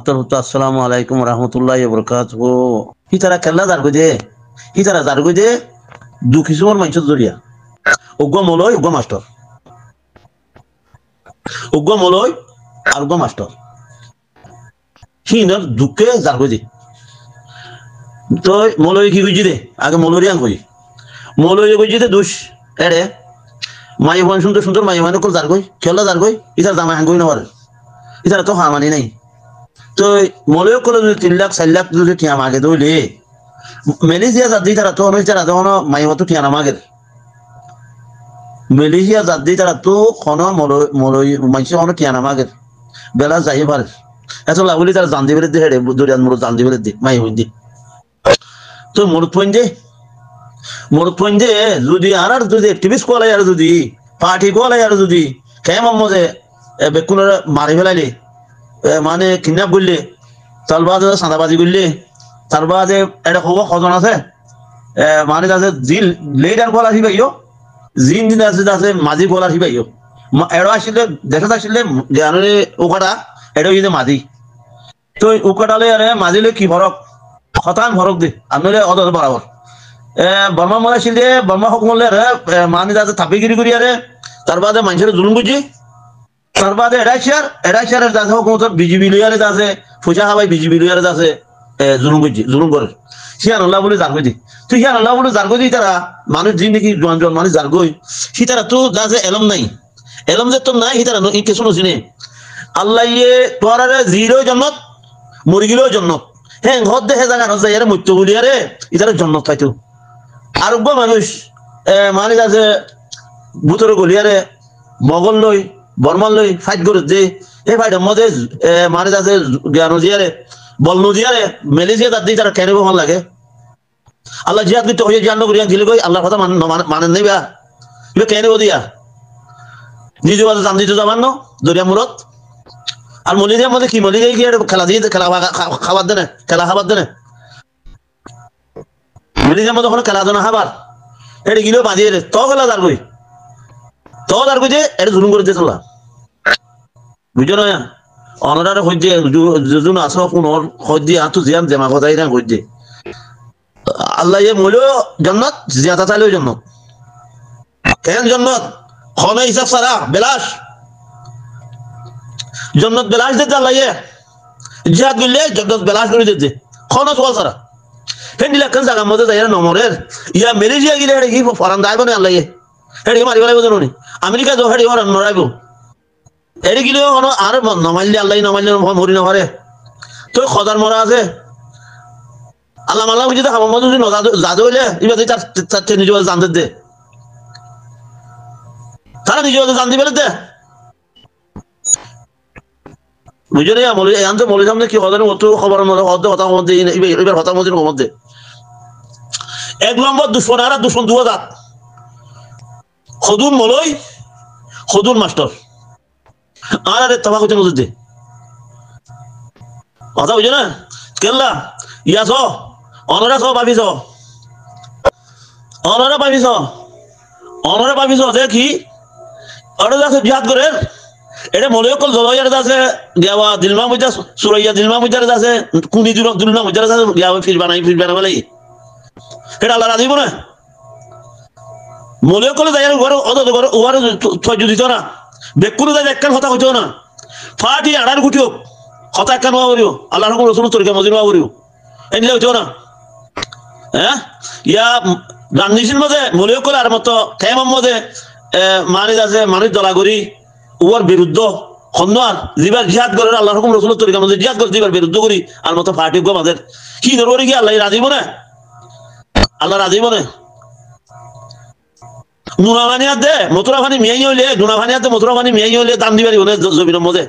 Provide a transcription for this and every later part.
master হতো আসসালামু আলাইকুম রহমতুল্লাহ বরকাতুহু হিতারা খেলা জারগো যে দু কিসমর মানুষ জড়িয়া উগ্র মলয় উগ্র মাস্টার উগ্র মলয় আর উগ্র মাস্টার হিনার দুঃখে জারগো যে তো মলয় কি বুঝি দে আগে মলরি আন কই মলয় বুঝি দে দুষ এড়ে মাই হন সুন্দর সুন্দর মাই হন কল জারগই খেলা জারগই ইতার জামা হাঙ্গই না পারে ইতার তো হামানি নাই তো মলয় কল 3 লাখ 4 লাখ যদি টিয়া মাগে দইলে মালয়েশিয়া জাদি তারা তো অনেক তারা তো মাই হতো টিয়া না মাগে মালয়েশিয়া জাদি তারা তো কোন মলয় মাইছে কোন টিয়া না মাগে বেলা যাই পারে এত লাগুলি তারা জান দিবে দে হেডে দরিয়ান মুরো জান দিবে দে মাই হই দি তো মরুত পঞ্জে যদি আর যদি অ্যাক্টিভিস্ট কোলাই আর যদি পার্টি কোলাই আর যদি কেমন মজে বেকুনের মারি ফেলাইলে মানে কিডন্যাপ করলে তার বাদে সাদাবাজি করলে তার বাদে এটা খবর কজন আছে মানে আছে জিল লেডার কোলা আসি পাইও জিন দিন আছে মাঝি কোলা আসি পাইও এড়ো আসলে দেখা আসলে জানলে ওকাটা এড়ো যদি মাঝি তো ওকাটালে আরে মাঝিলে কি ফরক শতান ফরক দে আনলে অত বরাবর বর্মা মরা ছিলে বর্মা হক মরলে মানে যাতে থাপিগিরি করি আরে তার বাদে মানুষের জুলুম বুঝি তার বাদে এড়াইশারের যাতে হোক বিজিবি লইয়ারে যাচ্ছে ফুজা খাবাই বিজিবি লইয়ারে যাচ্ছে জুলুম করে সিয়ান আল্লাহ বলে জারগই দি তুই সিয়ান আল্লাহ বলে জারগই দি তারা মানুষ যে নাকি জন মানুষ জারগই সি তারা তো যাচ্ছে এলম নাই এলম যে তো নাই সি তারা কিছু নচিনে আল্লাহ ইয়ে তোয়ারে জিরো জন্নত মরি গেলেও জন্নত হ্যাঁ ঘর দেখে জায়গা যাই আরে মৃত্যু বলি আরে ইতারা জন্নত পাইতো আরোগ্য মানুষ মানে যাচ্ছে ভূতর গলিয়ারে মগল লই বর্মন লই ফাইট করে যে এই ফাইটের মধ্যে মানে যাচ্ছে জ্ঞান জিয়ারে বল নজিয়ারে মালয়েশিয়া তার দিয়ে তারা কেন ভাল লাগে আল্লাহ জিয়াদ করতে হয়ে জিয়ান করিয়া গিলে কই আল্লাহর কথা মানেন নেই বা কেন দিয়া নিজে বাজে জান দিতে যাবার ন দরিয়া মুরত আর মলিদিয়ার মধ্যে কি মলিদিয়া কি খেলা দিয়ে খেলা খাবার দেনে খেলা খাবার দেনে মলিদিয়ার মধ্যে খেলা দেনা খাবার এটা গিলেও বাঁধিয়ে তো খেলা দাঁড় যে এটা জুলুম করে দিয়ে চলা বুঝছো না অনারে হইতে যোন আস পুনর হইতে আতো জিয়ান জেমা কথাই না হইতে আল্লাহ ইয়ে মইল জন্নত জিয়াতা চাইলেও জন্নত কেন জন্নত খমে হিসাব সারা বেলাস জন্নত বেলাস দিতে আল্লাহ ইয়ে জিহাদ করলে জন্নত বেলাস করে দিতে খন চল সারা ফেন দিলে কেন জায়গার মধ্যে যাই নমরের ইয়া মালয়েশিয়া গিলে হেঁটে কি ফরান দাইব না আল্লাহ ইয়ে হেঁটে মারি ফেলাইব জানি আমেরিকা যাও হেঁটে হরান মরাইব এড়ে গিলেও আর নমাইলে আল্লাহ নমাইলে মরি নহারে তো খদার মরা আছে আল্লাহ মাল্লাহ বুঝি খাবার মতো যদি জাদু হইলে এবার তার নিজে জানতে দে তারা নিজে জান দিবে দে বুঝে নেই এখান থেকে মলি সামনে কি খদার মতো খবর মধ্যে কথা মধ্যে এবার হতার মধ্যে মধ্যে 1 নম্বর দুশ্মন আর দুশ্মন 2000 খদুন মলই খদুন মাস্টার আর তবা করতে মধ্যে কথা বুঝো না কেল্লা ইয়াস অনরা সব ভাবিস অনরা ভাবিস দেখি অর্ডার আছে জিহাদ করে এটা মনে কল জলয়ার আছে দেওয়া দিলমা মধ্যে সুরাইয়া দিলমা মধ্যে আছে কুনি দুলনা মধ্যে আছে দেওয়া ফির বানাবে লাগি এটা আল্লাহ রাজিব না মনে কলে যাই ঘর ওয়ার ছয় দিত না বেকুনো যাই একখান কথা হইতো না ফাটি আড়ার গুটিও কথা একখান হওয়া করিও আল্লাহ রকম রসুন তরিকা মজির হওয়া করিও এনে হইতো না হ্যাঁ ইয়া রাজনীতির মধ্যে মনে কলে আর মতো কেমন মধ্যে মানুষ আছে মানুষ দলাগরি ওর বিরুদ্ধ খন্দার জিবার জিহাদ করে আল্লাহ রকম রসুল তরিকা মধ্যে জিহাদ করে জিবার বিরুদ্ধ করি আর মতো ফাটি আমাদের কি ধরবো কি আল্লাহ রাজিব না আল্লাহ রাজিব না নুনাভানিয়া দে মথুরা ভানি মিয়াই হইলে নুনাভানিয়া দে মথুরা ভানি মিয়াই হইলে দাম দিবারি ওনে জমিনের মধ্যে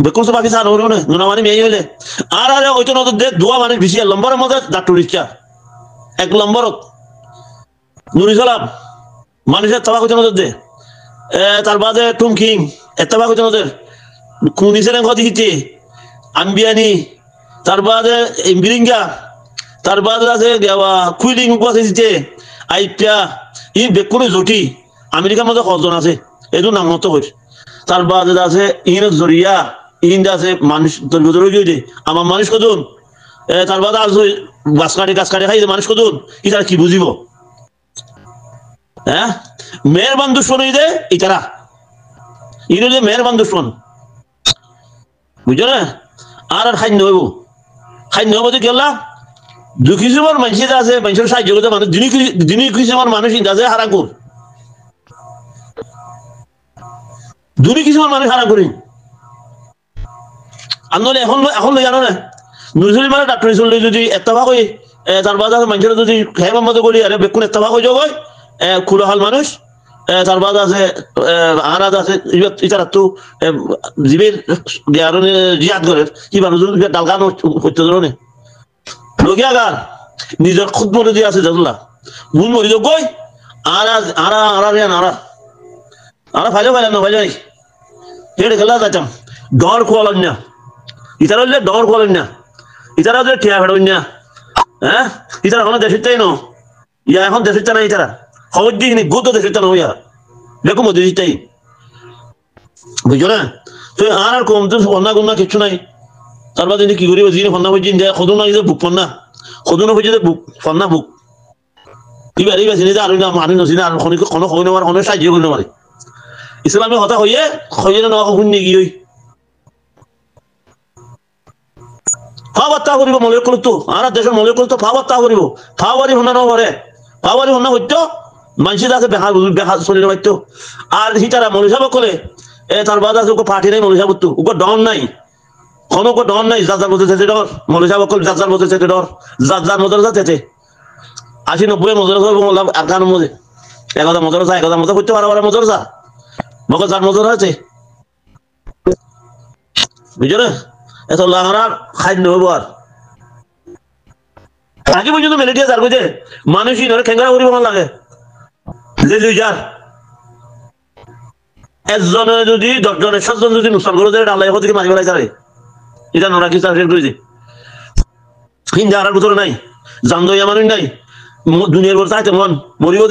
বেকুন সব পাকিস্তান ওরে ওনে নুনাভানি মিয়াই হইলে আর আরে ওইতো নদর দে দুয়া মানে বেশি লম্বরের মধ্যে ডাক্তার রিক্সা 1 নম্বরত নুরি সালাম মানুষের তবা কইতে নদর দে তার বাদে টুমকিং এতবা কইতে নদর কুনি সেলেন কদি হিতে আম্বিয়ানি তার বাদে বিরিঙ্গা তার বাদে আছে কুইলিং আছে দিতে আইপিয়া ই বেকুনে জটি আমেরিকার মধ্যে কজন আছে এইটো নাম মতো হইর তারপর আছে ইন জরিয়া ইন আছে মানুষ দরিদ্র আমার মানুষ কদুন তারপর আছে গাছ কাটি খাই মানুষ কদুন ইতারা কি বুঝিব হ্যাঁ মেহরবান দুশ্মন দে ইতারা ইনো যে মেহরবান দুশ্মন বুঝছো না আর খাদ্য হইব খাদ্য হবো যে কেলা কিছুমান মানুষ আছে মানুষের সাহায্য করতে মানুষ যিনি কিছুমান মানুষ আছে হারাকুর দুনি কিছুমান মানুষ হারা করি আন্দোলন এখন জানো না নুজুরি মানে ডাক্তার চললে যদি এত্তাফাক হই তার বাদ মানুষের যদি খেয়ে মতো করি আরে বেকুন এত্তাফাক হয়ে যাবো খুলহাল মানুষ তার বাদ আছে আনাজ আছে ইতারা তো জীবের জিয়াদ করে কি মানুষ ডালগান হচ্ছে ধরনে লোকিয়া গান নিজের খুদ মরে দিয়ে আছে জাদুল্লাহ বুন মরি যোগ গই আরা ফাইলে না ফাইলে নাই হেঁটে খেলা যাইতাম ডর খোয়ালেন না ইতারা হলে ডর খোয়ালেন না ইতারা হলে ঠিয়া ফেড়বেন না হ্যাঁ ইতারা এখন দেশের চাই ন ইয়া এখন দেশের চাই না ইতারা খবর দিইনি গুতো দেশের চাই ইয়া দেখো মধ্যে চাই বুঝছো না তো আর কম তো ফন্না গন্না কিছু নাই তারপর যদি কি করিব যিনি ফন্না বুঝিন যায় সদু না বুক ফন্না সদু না বুঝিতে বুক ফন্না বুক এইবার চিনি যে আৰু না মানুহ নচিনা আৰু কোনো খবর নেওয়ার কোনো সাহায্য করে নেওয়ারে ইসলামী হতা হইয়ে খৈয়ে না শুনি কি হই ফাবাত্তা করিব মলিকুল তো আর দেশের মলিকুল তো ফাবাত্তা করিব ফাবারি হনা নরে ফাবারি হনা হইতো মানুষের আছে বেহা চলি পাইতো আর হিতারা মলিসাব কলে তার বাদ আছে ওকে পাঠি নাই মলিসাব তো ওকে ডন নাই কোনো ডন নাই যার মধ্যে যেতে ডর মলিসাব কল যার মধ্যে যেতে ডর যার মধ্যে যাতে 80-90 মজুর বললাম 11 মধ্যে 11 মজুর যায় 11 মজুর করতে 12 মজুর যা মগজ যার মজুর আছে বুঝছো না এত লাহার খাদ্য হবো আর আগে পর্যন্ত মেলেটিয়া যার বুঝে মানুষই ধরে খেঙ্গা করিব না লাগে যে দুই যার একজনে যদি 10 জনের 7 জন যদি নুকসান করে দেয় আল্লাহ থেকে মারি ফেলাই যাবে এটা নোরা কি চাষ করে হিন্দা আর ভিতরে নাই জানদইয়া মানুষ নাই দুনিয়ার পর চাইতে মন মরিও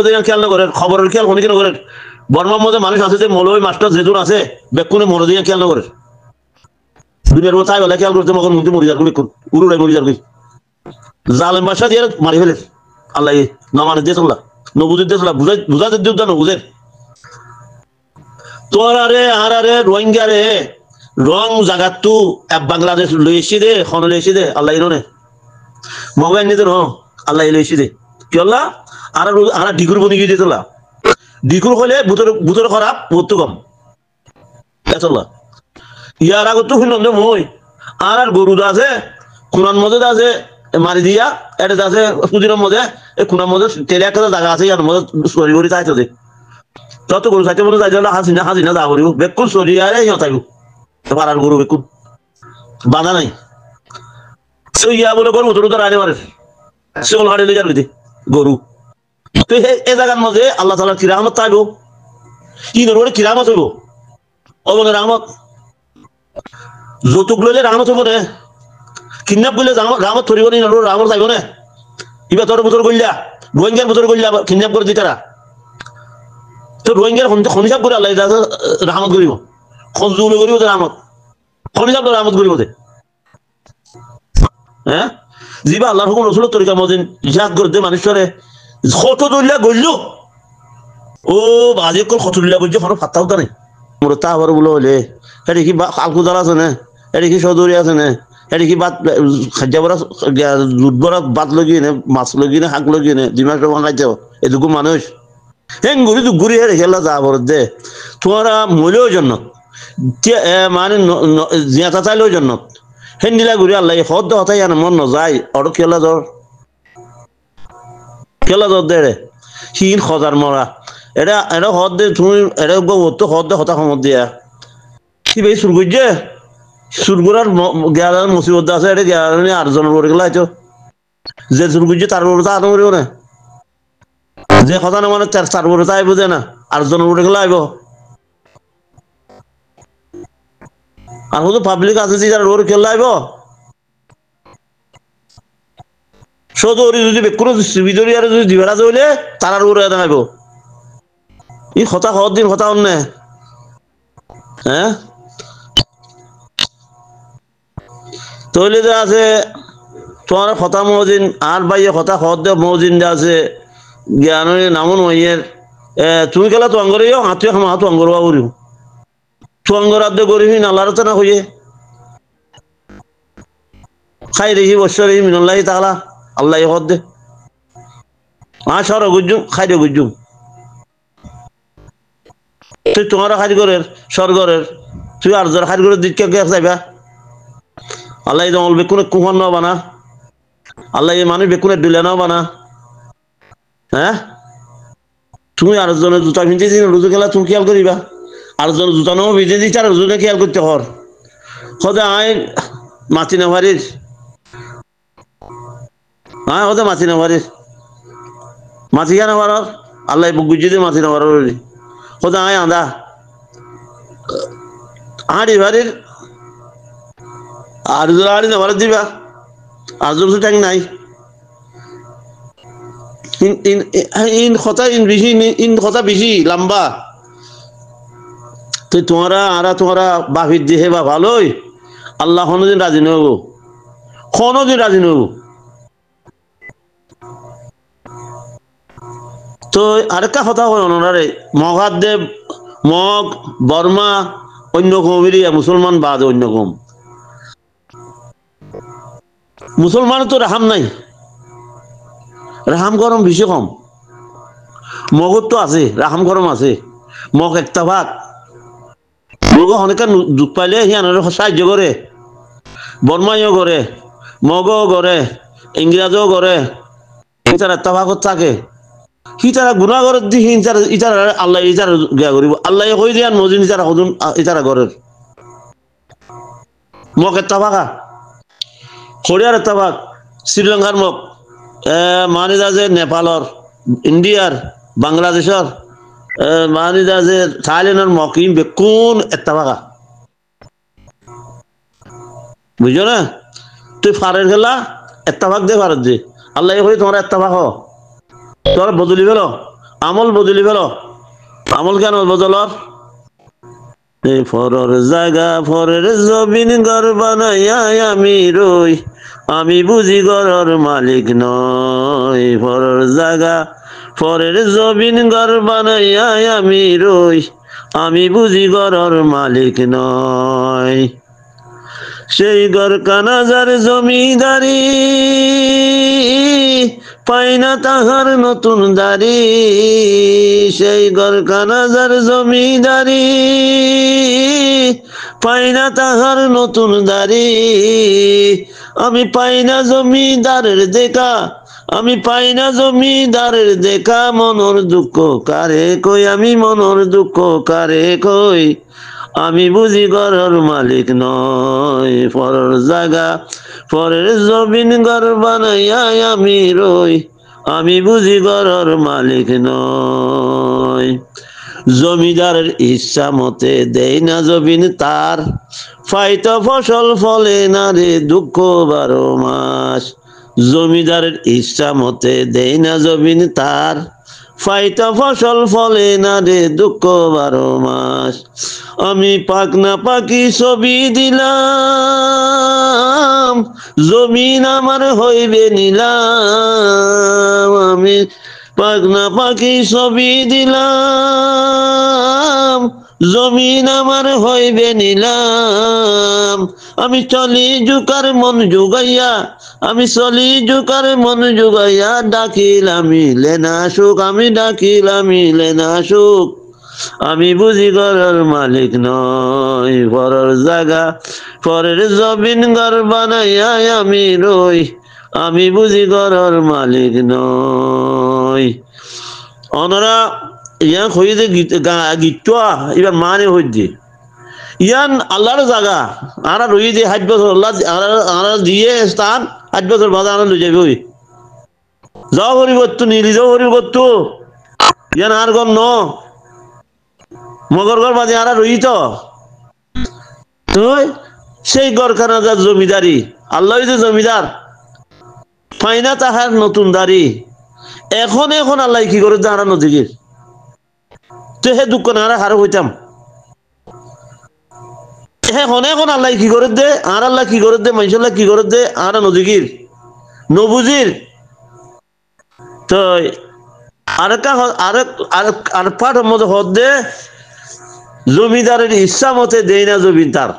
দিয়া খেয়াল না করেন খবরের খেয়াল কোনো কিনা করেন বর্মার মধ্যে মানুষ আছে যে মৌলবী মাস্টার যেদূর আছে বেকুনে মরে দিয়ে খেয়াল না করে দুনিয়ার পর চাই বলে খেয়াল করতে মখন মধ্যে মরি যার বেকুন উড়ুড়াই মরি যার জালেম বাসা দিয়ে মারি ফেলে আল্লাহ নমানে দিয়ে চললা নবুজের দিয়ে চলা বুঝাতে দিও না নবুজের তোর আরে রোহিঙ্গা রে রং জাগাত তু বাংলাদেশ লইছি দে খন লইছি দে আল্লাহ ইরনে মোবাইল নিতে ন আল্লাহ লইছি দে কি আল্লাহ আর ডিগুর বনি গিয়ে দিতলা ডিগুর হলে বুতর খারাপ বুতর কম এতলা ইয়ার আগত তো শুনলাম মই আর গরু আছে খুনার মধ্যে আছে মারি দিয়া এটা আছে সুদিনের মধ্যে এই খুনার মধ্যে তেলে একটা জায়গা আছে ইয়ার মধ্যে সরি করি চাইতো দে তত গরু চাইতে মধ্যে চাইতে হাসিনা যা করিব বেকুল সরি আরে চাইব পাড়ার গরু বেকুল বাধা নাই ইয়া বলে গরু উতর আনে মারে সেগুলো হাড়ে লই যাবে গরু তো এই জায়গার মধ্যে আল্লাহ তাআলা কিরামত চাইব ইনের ওরে কিরামত হইব অবনে রহমত যৌতুক লইলে রহমত হইব না কিডন্যাপ করলে রহমত ধরিব নি রহমত চাইব না ইবা তোর বুতর গইলা রোহিঙ্গার বুতর গইলা কিডন্যাপ করে দিতারা তো রোহিঙ্গার খনিসাব করে আল্লাহ রহমত করিব খনজুলে করিব রহমত খনিসাব রহমত করিব হ্যাঁ জিবা আল্লাহর হুকুম রাসূলের তরিকা মদিন জিহাদ করতে মানুষরে কত দইলা গইল ও বাজে কল কত দইলা গইল কোনো ফাতাও নাই মোর তা আবার বলে হলে এটা কি আলকুদার আছে না এটা কি সদরি আছে না এটা কি বাত খাদ্যবরা দুধবরা বাত লগিয়ে নে মাছ লগিয়ে নে শাক লগিয়ে নে ডিমাগ ভাঙাই যাও এটুকু মানুষ হেঙ্গুরি দুগুরি হেরে খেলা যা বর দে তোরা মূল্যর জন্য মানে জিয়াতা চাইলেও জন্য হেন্দিলা ঘুরি আল্লাহ হদ হতাই আনে মন নযায় অর খেলা দর দে রে হিন খজার মরা এটা হদ দে তুমি এটা তো হদ দে হতা সমত দিয়া কি ভাই সুরগুজে সুরগুরার গেলার মুসিবত আছে এটা গেলার আর জনের পরে গেলা হয়তো যে সুরগুজে তার উপরে তা আদম করিব না যে কথা না মানে তার উপরে তাই বুঝে না আর জনের উপরে গেলা আইব আর শুধু পাবলিক আছে যে যারা ওর খেলা আইব সদরি যদি কোনো বিদরি আর যদি দিবেরা চলে তার ওর আইব ই কথা দিন কথা অন্য হ্যাঁ তৈলে যে আছে তোমার কথা মজিন আর বাইয়ে কথা খদ মজিন যে আছে জ্ঞানের নামন মাইয়ের তুমি গেলা তো আঙ্গরিও হাতুয়ে খামা হাতু আঙ্গরবা করিও তো আঙ্গরাদ্য করিবি নালারতে না হইয়ে খাই রেহি বছর রেহি মিনল্লাহি তাআলা আল্লাহ হদ দে সর গুজুম খাই দে গুজুম তুই তোমার খাই করে স্বর্গরের তুই আর জোর খাই করে দিকে কে যাইবা আল্লাহ দমল বেকুনে কুহন ন বানা আল্লাহ মানুষ বেকুনে দিলে ন বানা হ্যাঁ তুমি আর জনের জুতা ভিজে দিন রুজু খেলা তুমি খেয়াল করিবা আর জনের জুতা নাও ভিজে দিচ্ছে আর রুজুনে খেয়াল করতে হর সদা আই মাছি না পারিস হ্যাঁ সদা মাছি না পারিস মাছি কেন পারর আল্লাহ গুজি দিয়ে মাছি না পারর সদা আয় আন্দা হাঁড়ি ভারির আর জোর হাঁড়ি না ভারত দিবা আর জোর ট্যাং নাই ইন কথা বেশি লম্বা তো তোমারা বাফির দিয়ে বা ভালোই আল্লাহ কোনোদিন রাজি নব কোনোদিন রাজি নব তো আরেকটা কথা হয় ওনারে মগাদেব মগ বর্মা অন্য কমিরি মুসলমান বাদ অন্য কম মুসলমান তো রাহাম নাই রাহাম গরম বেশি কম মগত তো আছে রাহাম গরম আছে মগ একটা ভাগ মগ অনেকে দুঃখ পাইলে সিয়ানোর সাহায্য করে বর্মাইও করে মগও করে ইংরাজও করে ইটার একটা ভাগত থাকে সি তারা গুণাগর দি ইটার আল্লাহ ইটার গিয়া করিব আল্লাহ কই দিয়ান মজিন ইটারা সদুন ইটারা ঘরের মগ একটা ভাগা খড়িয়ার একটা ভাগ শ্রীলঙ্কার মগ মানি যা যে নেপালর ইন্ডিয়ার বাংলাদেশর মানি যা যে থাইল্যান্ডের মকিম বেকুন একটা ভাগা বুঝছো না তুই ফারের খেলা একটা ভাগ দে ভারত দে আল্লাহ কই তোমার একটা ভাগ তোর বদলি ফেলো আমল বদলি ফেলো আমল কেন বদলর ফরের জায়গা ফরের জমিন ঘর বানাইয়া আমি রই আমি বুঝি ঘরের মালিক নয় ফরের জায়গা ফরের জমিন ঘর বানাইয়া আমি রই আমি বুঝি ঘরের মালিক নয় সেই ঘর কানাজার জমিদারি পাই না তাহার নতুন দাড়ি সেই ঘর কানাজার জমিদারি পাই না তাহার নতুন দাড়ি আমি পাই না জমিদারের দেখা আমি পাই না জমিদারের দেখা মনের দুঃখ কারে কই আমি মনের দুঃখ কারে কই আমি বুঝি ঘরের মালিক নয় পরের জায়গা পরের জমিন ঘর বানাইয়া আমি রই আমি বুঝি ঘরের মালিক নয় জমিদারের ইচ্ছা মতে দেই না জমিন তার ফাইতো ফসল ফলে না রে দুঃখ 12 মাস জমিদারের ইচ্ছা মতে দেই না জমিন তার ফাইতো ফসল ফলে না রে দুঃখ 12 মাস আমি পাক না পাকি ছবি দিলাম জমিন আমার হইবে নিলাম আমি পাক না পাকি ছবি দিলাম জমিন আমার হইবে নিলাম আমি চলি জুকার মন জুগাইয়া আমি চলি জুকার মন জুগাইয়া ডাকিলাম লেনা সুখ আমি ডাকিলাম লেনা সুখ আমি বুঝি ঘরের মালিক নয় পরের জায়গা পরের জমিন ঘর বানাইয়া আমি রই আমি বুঝি ঘরের মালিক নয় অনরা ইয়ান হইতে গীতটা এবার মানে হইতে ইয়ান আল্লাহর জায়গা আরা রই দিয়ে 60 বছর আল্লাহ আরা দিয়ে স্থান 60 বছর বাদে আনা লই যাবে ওই যাও পরিবর্তন নিলি যাও পরিবর্তন ইয়ান আর গম ন মগর ঘর বাদে আরা রই তো তুই সেই গড়খানা যার জমিদারি আল্লাহ যে জমিদার ফাইনা তাহার নতুন দাড়ি এখন আল্লাহ কি করে দাঁড়ানো দিকে তো হে দুঃখ না হারো হইতাম হ্যাঁ এখন আল্লাহ কি করে দে আর আল্লাহ কি করে দে মানুষাল্লাহ কি করে দে আর নজিকির নবুজির তো আরেকটা আর পাঠের মধ্যে হদ দে জমিদারের ইচ্ছা মতে দেয় না জমিন তার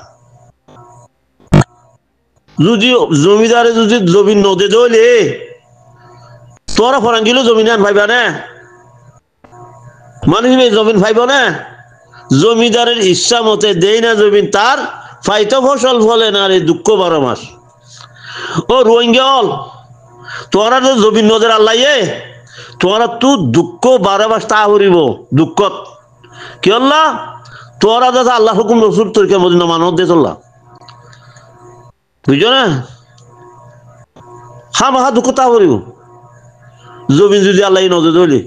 যদি জমিদারে যদি জমিন নদে দলে তোরা ফরাঙ্গিল জমিন আন ভাইবা না মানুষ জমিন ভাইব না জমিদারের ইচ্ছা মতে দেয় না জমিন তার ফাইতো ফসল ফলে না রে দুঃখ 12 মাস ও রোহিঙ্গল তোরা তো জমিন নদের আল্লাহ তোরা তু দুঃখ 12 মাস তা হরিব দুঃখত কি আল্লাহ তোরা দাদা আল্লাহ হুকুম রসুল তোর কেমন মানব দে চললা বুঝছো না মাহা দুঃখ তা হরিব জমিন যদি আল্লাহ নদে দলি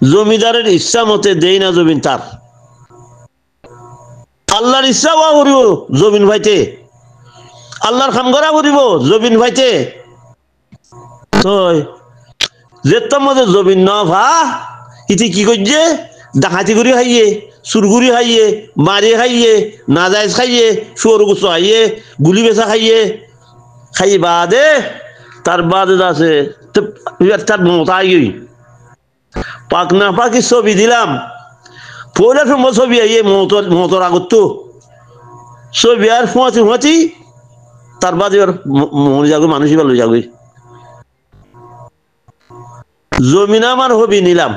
জমিদারের ইচ্ছা মতে দেই না জমিন তার আল্লাহর ইচ্ছা ওয়া করিব জমিন ভাইতে আল্লাহর কাম করা করিব জমিন ভাইতে তো যেত মধ্যে জমিন ন ভা ইতি কি করছে ডাকাতি করি খাইয়ে চুরগুড়ি খাইয়ে মারি খাইয়ে নাজাইজ খাইয়ে শুয়ার গুছো খাইয়ে গুলি বেচা খাইয়ে বাদে তার বাদে আছে তার মমতা আই পাক না পাকি ছবি দিলাম পয়লা সময় ছবি আইয়ে মতর আগত তো ছবি আর ফুঁয়াতি তার বাদে আর মরে যাবে মানুষই ভালো যাবে জমিন আমার হবি নিলাম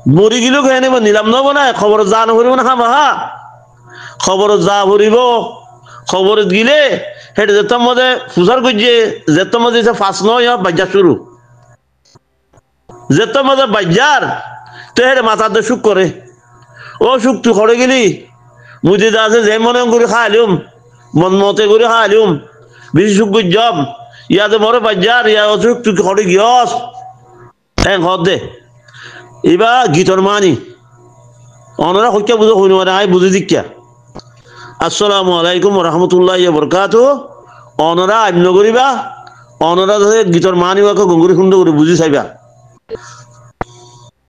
মরি গেলেও খেয়ে নেব নিলাম নব না খবর যা নভরিব না হা খবর যা ভরিব খবর গিলে হেঁটে যেতাম মধ্যে ফুসার করছে যেতাম মধ্যে ফাঁস নয় বাজ্যা শুরু যেত মধ্যে বাজ্যার তো হেঁটে মাথাতে সুখ করে ও সুখ তুই করে গেলি মুদি আছে যে মনে করে খাইলুম মন মতে করে খাইলুম বেশি সুখ জব ইয়াতে মরে বাজ্যার ইয়া অসুখ তুই করে গিয়স হ্যাঁ ঘর দে এবার গীতর মানি অনরা হইকা বুঝো হইন মানে আই বুঝে দিকা আসসালামু আলাইকুম রহমতুল্লাহ বরকাত অনরা আইন করিবা অনরা গীতর মানি গঙ্গুরি সুন্দর করে বুঝি চাইবা